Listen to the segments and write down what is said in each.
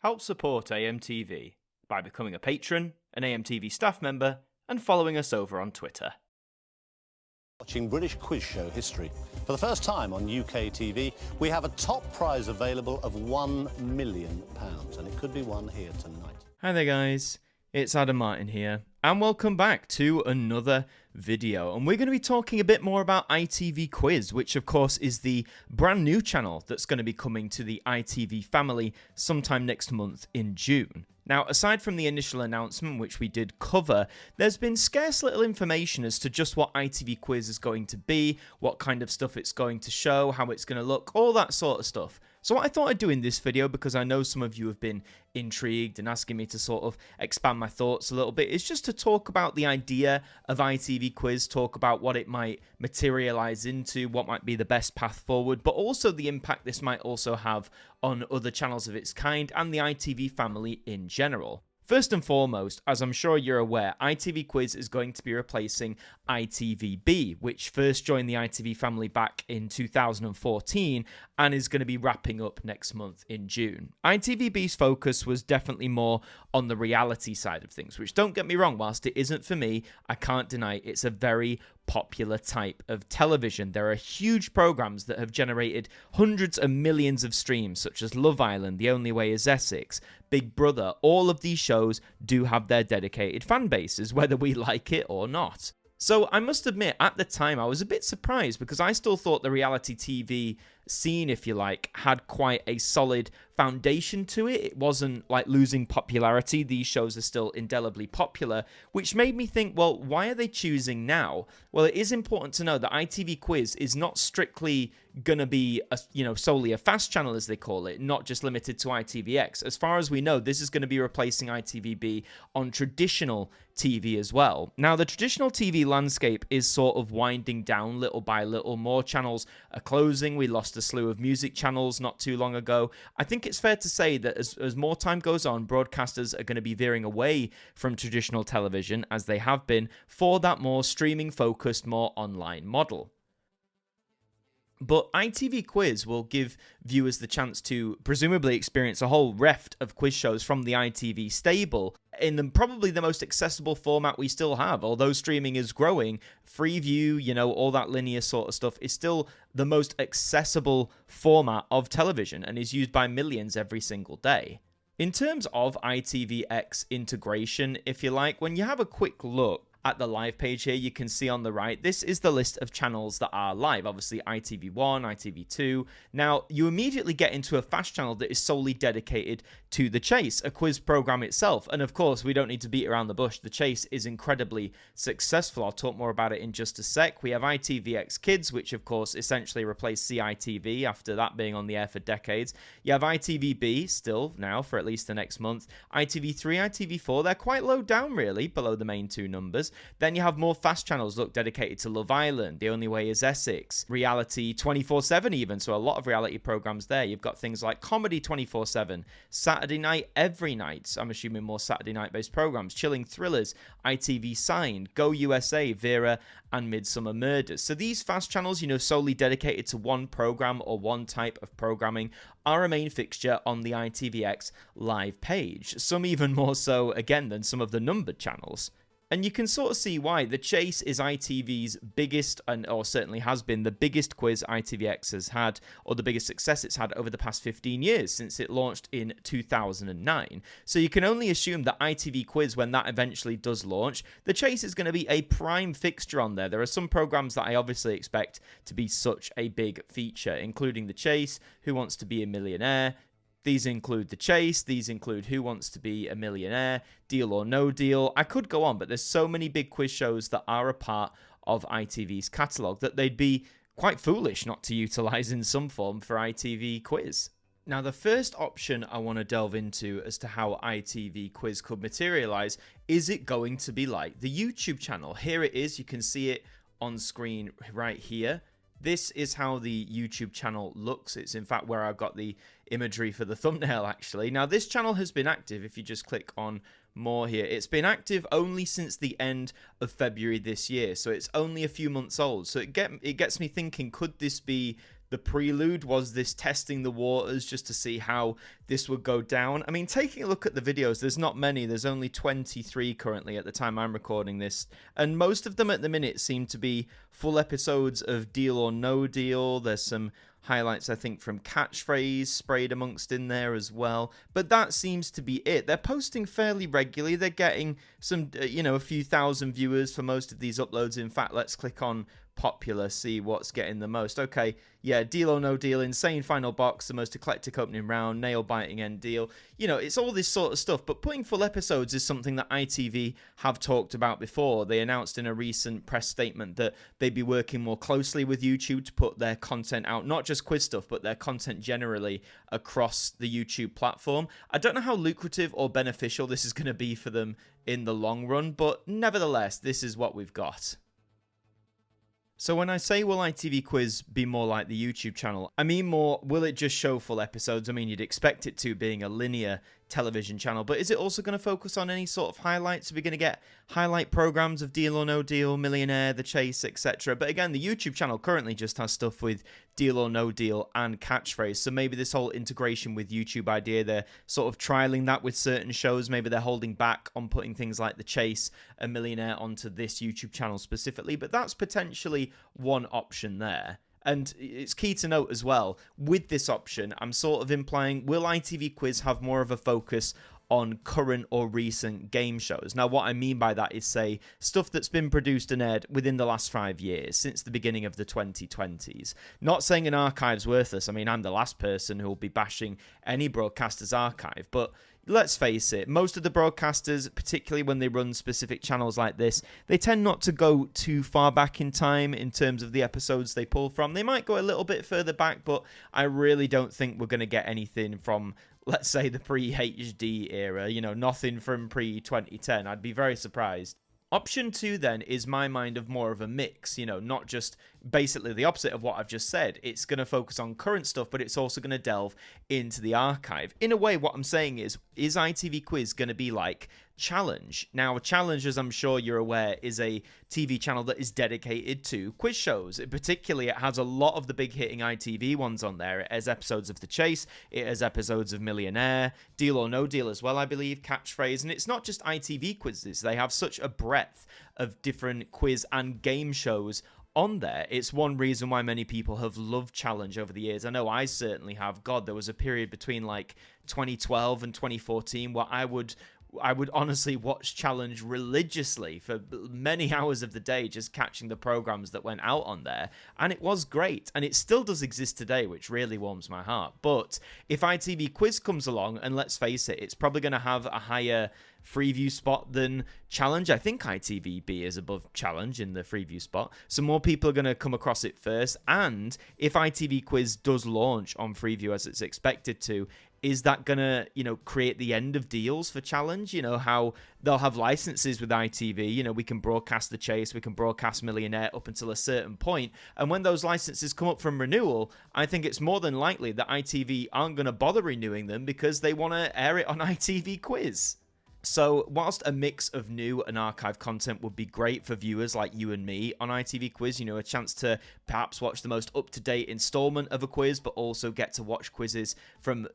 Help support AMTV by becoming a patron, an AMTV staff member, and following us over on Twitter. Watching British quiz show history. For the first time on UK TV, we have a top prize available of £1 million, and it could be won here tonight. Hi there guys, it's Adam Martyn here, and welcome back to another video. And we're going to be talking a bit more about ITV QUIZ, which of course is the brand new channel that's going to be coming to the ITV family sometime next month in June. Now, aside from the initial announcement, which we did cover, there's been scarce little information as to just what ITV QUIZ is going to be, what kind of stuff it's going to show, how it's going to look, all that sort of stuff. So what I thought I'd do in this video, because I know some of you have been intrigued and asking me to sort of expand my thoughts a little bit, is just to talk about the idea of ITV QUIZ, talk about what it might materialize into, what might be the best path forward, but also the impact this might also have on other channels of its kind and the ITV family in general. First and foremost, as I'm sure you're aware, ITV QUIZ is going to be replacing ITVB, which first joined the ITV family back in 2014 and is going to be wrapping up next month in June. ITVB's focus was definitely more on the reality side of things, which, don't get me wrong, whilst it isn't for me, I can't deny it's a very popular type of television. There are huge programs that have generated hundreds of millions of streams, such as Love Island, The Only Way Is Essex, Big Brother. All of these shows do have their dedicated fan bases, whether we like it or not. So I must admit, at the time, I was a bit surprised because I still thought the reality TV scene, if you like, had quite a solid foundation to it. It wasn't like losing popularity. These shows are still indelibly popular, which made me think, well, why are they choosing now? Well, it is important to know that ITV QUIZ is not strictly going to be, solely a fast channel, as they call it, not just limited to ITVX. As far as we know, this is going to be replacing ITVB on traditional TV as well. Now, the traditional TV landscape is sort of winding down little by little. More channels are closing. We lost a slew of music channels not too long ago. I think it's fair to say that as more time goes on, broadcasters are going to be veering away from traditional television, as they have been, for that more streaming-focused, more online model. But ITV QUIZ will give viewers the chance to presumably experience a whole raft of quiz shows from the ITV stable in probably the most accessible format we still have. Although streaming is growing, Freeview, all that linear sort of stuff is still the most accessible format of television and is used by millions every single day. In terms of ITVX integration, if you like, when you have a quick look at the live page here, you can see on the right, this is the list of channels that are live. Obviously, ITV1, ITV2. Now, you immediately get into a fast channel that is solely dedicated to The Chase, a quiz program itself. And of course, we don't need to beat around the bush. The Chase is incredibly successful. I'll talk more about it in just a sec. We have ITVX Kids, which of course essentially replaced CITV after that being on the air for decades. You have ITVB still now for at least the next month. ITV3, ITV4, they're quite low down really, below the main two numbers. Then you have more fast channels, dedicated to Love Island, The Only Way Is Essex, Reality 24/7 even, so a lot of reality programs there. You've got things like Comedy 24/7, Saturday Night Every Night, I'm assuming more Saturday night based programs, Chilling Thrillers, ITV Signed, Go USA, Vera, and Midsummer Murders. So these fast channels, solely dedicated to one program or one type of programming, are a main fixture on the ITVX live page. Some even more so, again, than some of the numbered channels. And you can sort of see why. The Chase is ITV's biggest, or certainly has been the biggest quiz ITVX has had, or the biggest success it's had over the past 15 years, since it launched in 2009. So you can only assume that ITV QUIZ, when that eventually does launch, The Chase is going to be a prime fixture on there. There are some programs that I obviously expect to be such a big feature, including The Chase, Who Wants to Be a Millionaire. These include The Chase, these include Who Wants to Be a Millionaire, Deal or No Deal. I could go on, but there's so many big quiz shows that are a part of ITV's catalogue that they'd be quite foolish not to utilise in some form for ITV QUIZ. Now, the first option I want to delve into as to how ITV QUIZ could materialise, is it going to be like the YouTube channel? Here it is, you can see it on screen right here. This is how the YouTube channel looks. It's in fact where I got the imagery for the thumbnail actually. Now this channel has been active, if you just click on more here, it's been active only since the end of February this year, so it's only a few months old. So it gets me thinking, could this be the prelude was this testing the waters just to see how this would go down. I mean, taking a look at the videos, there's not many. There's only 23 currently at the time I'm recording this. And most of them at the minute seem to be full episodes of Deal or No Deal. There's some highlights, I think, from Catchphrase sprayed amongst in there as well. But that seems to be it. They're posting fairly regularly. They're getting some, a few thousand viewers for most of these uploads. In fact, let's click on popular, see what's getting the most. Okay, yeah, Deal or No Deal, Insane Final Box, the most eclectic opening round, nail-biting end deal. It's all this sort of stuff, but putting full episodes is something that ITV have talked about before. They announced in a recent press statement that they'd be working more closely with YouTube to put their content out, not just quiz stuff, but their content generally across the YouTube platform. I don't know how lucrative or beneficial this is going to be for them in the long run, but nevertheless, this is what we've got. So when I say will ITV Quiz be more like the YouTube channel, I mean more, will it just show full episodes? I mean, you'd expect it to, being a linear television channel, but is it also going to focus on any sort of highlights? Are we going to get highlight programs of Deal or No Deal, Millionaire, The Chase, etc.? But again, the YouTube channel currently just has stuff with Deal or No Deal and Catchphrase, so maybe this whole integration with YouTube idea, they're sort of trialing that with certain shows. Maybe they're holding back on putting things like The Chase and Millionaire onto this YouTube channel specifically, but that's potentially one option there. And it's key to note as well, with this option, I'm sort of implying, will ITV Quiz have more of a focus on current or recent game shows? Now, what I mean by that is, say, stuff that's been produced and aired within the last 5 years, since the beginning of the 2020s. Not saying an archive's worthless. I mean, I'm the last person who will be bashing any broadcaster's archive, but let's face it, most of the broadcasters, particularly when they run specific channels like this, they tend not to go too far back in time in terms of the episodes they pull from. They might go a little bit further back, but I really don't think we're going to get anything from, let's say, the pre-HD era, nothing from pre-2010. I'd be very surprised. Option 2 then is my mind of more of a mix, not just basically the opposite of what I've just said. It's going to focus on current stuff, but it's also going to delve into the archive. In a way, what I'm saying is ITV Quiz going to be like Challenge? Now, Challenge, as I'm sure you're aware, is a TV channel that is dedicated to quiz shows. Particularly, it has a lot of the big hitting ITV ones on there. It has episodes of The Chase, it has episodes of Millionaire, Deal or No Deal as well, I believe, Catchphrase. And it's not just ITV quizzes. They have such a breadth of different quiz and game shows on there. It's one reason why many people have loved Challenge over the years. I know I certainly have. God, there was a period between like 2012 and 2014 where I would honestly watch Challenge religiously for many hours of the day, just catching the programs that went out on there. And it was great. And it still does exist today, which really warms my heart. But if ITV Quiz comes along, and let's face it, it's probably going to have a higher Freeview spot than Challenge. I think ITVB is above Challenge in the Freeview spot. So more people are going to come across it first. And if ITV Quiz does launch on Freeview as it's expected to, is that going to, create the end of deals for Challenge? How they'll have licenses with ITV. We can broadcast The Chase, we can broadcast Millionaire up until a certain point. And when those licenses come up from renewal, I think it's more than likely that ITV aren't going to bother renewing them because they want to air it on ITV Quiz. So whilst a mix of new and archive content would be great for viewers like you and me on ITV Quiz, a chance to perhaps watch the most up-to-date installment of a quiz, but also get to watch quizzes from,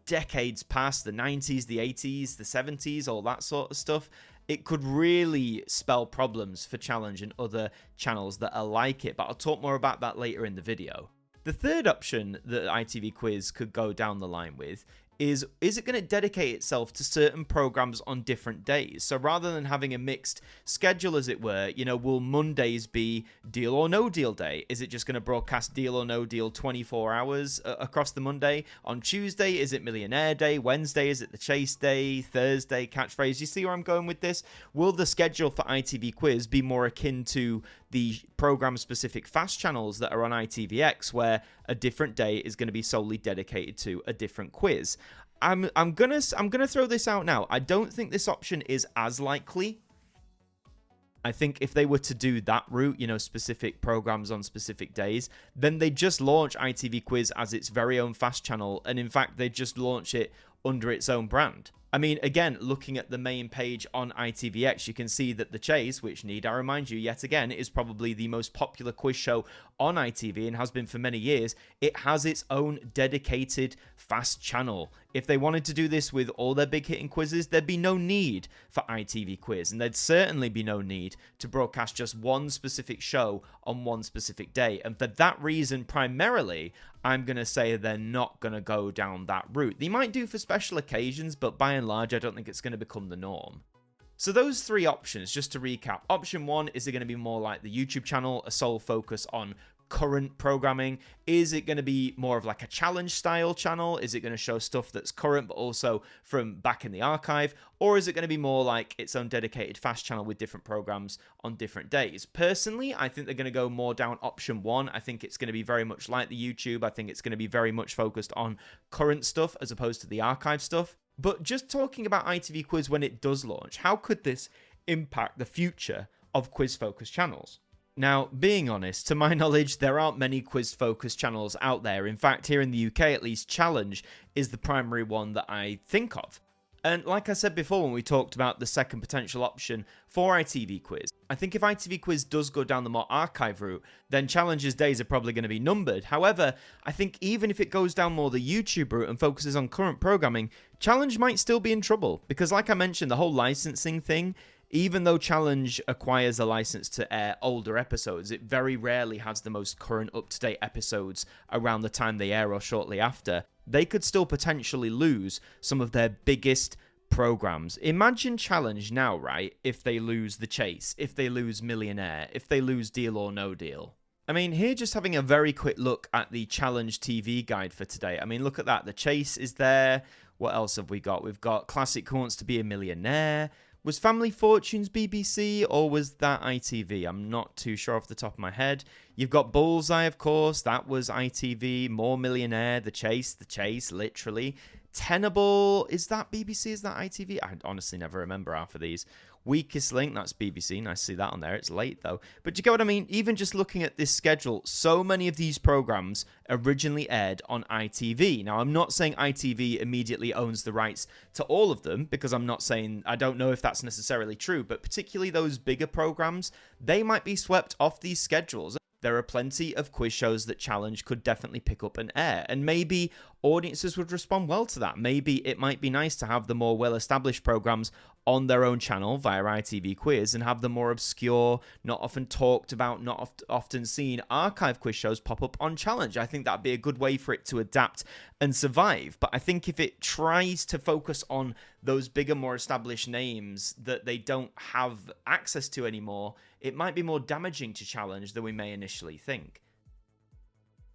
decades past, the 90s, the 80s, the 70s, all that sort of stuff, it could really spell problems for Challenge and other channels that are like it. But I'll talk more about that later in the video. The third option that ITV Quiz could go down the line with is it going to dedicate itself to certain programs on different days? So rather than having a mixed schedule, as it were, will Mondays be Deal or No Deal day? Is it just going to broadcast Deal or No Deal 24 hours across the Monday? On Tuesday, is it Millionaire day? Wednesday, is it The Chase day? Thursday, Catchphrase? You see where I'm going with this? Will the schedule for ITV Quiz be more akin to the program-specific fast channels that are on ITVX, where a different day is going to be solely dedicated to a different quiz? I'm gonna throw this out now. I don't think this option is as likely. I think if they were to do that route, specific programs on specific days, then they just launch ITV Quiz as its very own fast channel. And in fact, they just launch it under its own brand. I mean, again, looking at the main page on ITVX, you can see that The Chase, which need I remind you yet again, is probably the most popular quiz show on ITV and has been for many years. It has its own dedicated fast channel. If they wanted to do this with all their big hitting quizzes, there'd be no need for ITV Quiz, and there'd certainly be no need to broadcast just one specific show on one specific day. And for that reason, primarily, I'm going to say they're not going to go down that route. They might do for special occasions, but by and large, I don't think it's going to become the norm. So those three options, just to recap. Option one, is it going to be more like the YouTube channel, a sole focus on current programming? Is it going to be more of like a challenge style channel? Is it going to show stuff that's current but also from back in the archive? Or is it going to be more like its own dedicated fast channel with different programs on different days? Personally, I think they're going to go more down option one. I think it's going to be very much like the YouTube. I think it's going to be very much focused on current stuff as opposed to the archive stuff. But just talking about ITV Quiz when it does launch, how could this impact the future of quiz-focused channels? Now, being honest, to my knowledge, there aren't many quiz-focused channels out there. In fact, here in the UK, at least, Challenge is the primary one that I think of. And like I said before when we talked about the second potential option for ITV Quiz, I think if ITV Quiz does go down the more archive route, then Challenge's days are probably going to be numbered. However, I think even if it goes down more the YouTube route and focuses on current programming, Challenge might still be in trouble. Because like I mentioned, the whole licensing thing, even though Challenge acquires a license to air older episodes, it very rarely has the most current up-to-date episodes around the time they air or shortly after. They could still potentially lose some of their biggest programs. Imagine Challenge now, right, if they lose The Chase, if they lose Millionaire, if they lose Deal or No Deal. I mean, here just having a very quick look at the Challenge TV guide for today. I mean, look at that. The Chase is there. What else have we got? We've got Classic Who Wants to Be a Millionaire. Was Family Fortunes BBC or was that ITV? I'm not too sure off the top of my head. You've got Bullseye, of course. That was ITV. More Millionaire. The Chase, literally. Tenable, is that BBC? Is that ITV? I honestly never remember half of these. Weakest Link, that's BBC. Nice to see that on there. It's late, though. But do you get what I mean? Even just looking at this schedule, so many of these programs originally aired on ITV. Now, I'm not saying ITV immediately owns the rights to all of them, because I'm not saying, I don't know if that's necessarily true, but particularly those bigger programs, they might be swept off these schedules. There are plenty of quiz shows that Challenge could definitely pick up and air, and maybe audiences would respond well to that. Maybe it might be nice to have the more well-established programs on their own channel via ITV Quiz and have the more obscure, not often talked about, not often seen archive quiz shows pop up on Challenge. I think that'd be a good way for it to adapt and survive. But I think if it tries to focus on those bigger, more established names that they don't have access to anymore, it might be more damaging to Challenge than we may initially think.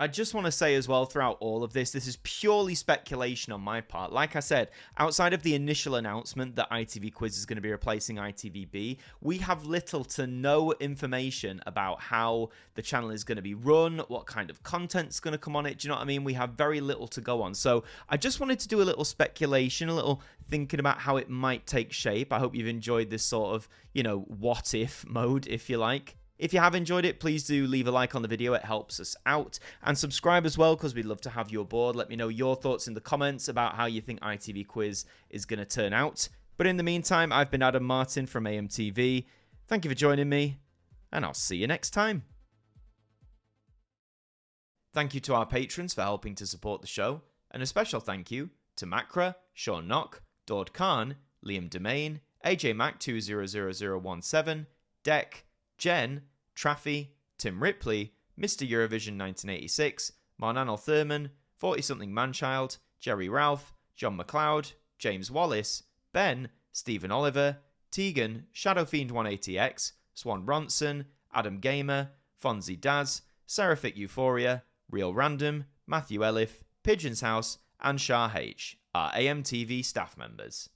I just want to say as well, throughout all of this is purely speculation on my part. Like I said, outside of the initial announcement that ITV Quiz is going to be replacing ITVB, we have little to no information about how the channel is going to be run, what kind of content's going to come on it. Do you know what I mean? We have very little to go on. So I just wanted to do a little speculation, a little thinking about how it might take shape. I hope you've enjoyed this sort of, what if mode, if you like. If you have enjoyed it, please do leave a like on the video. It helps us out. And subscribe as well, because we'd love to have you aboard. Let me know your thoughts in the comments about how you think ITV Quiz is going to turn out. But in the meantime, I've been Adam Martyn from AMTV. Thank you for joining me, and I'll see you next time. Thank you to our patrons for helping to support the show. And a special thank you to Macra, Sean Knock, Dord Khan, Liam Domain, AJ Mac 200017, Deck, Jen, Traffy, Tim Ripley, Mr. Eurovision 1986, Marnanel Thurman, 40-something Manchild, Jerry Ralph, John McLeod, James Wallace, Ben, Stephen Oliver, Tegan, Shadowfiend180X, Swan Ronson, Adam Gamer, Fonzie Daz, Seraphic Euphoria, Real Random, Matthew Elif, Pigeon's House, and Shah H, are AMTV staff members.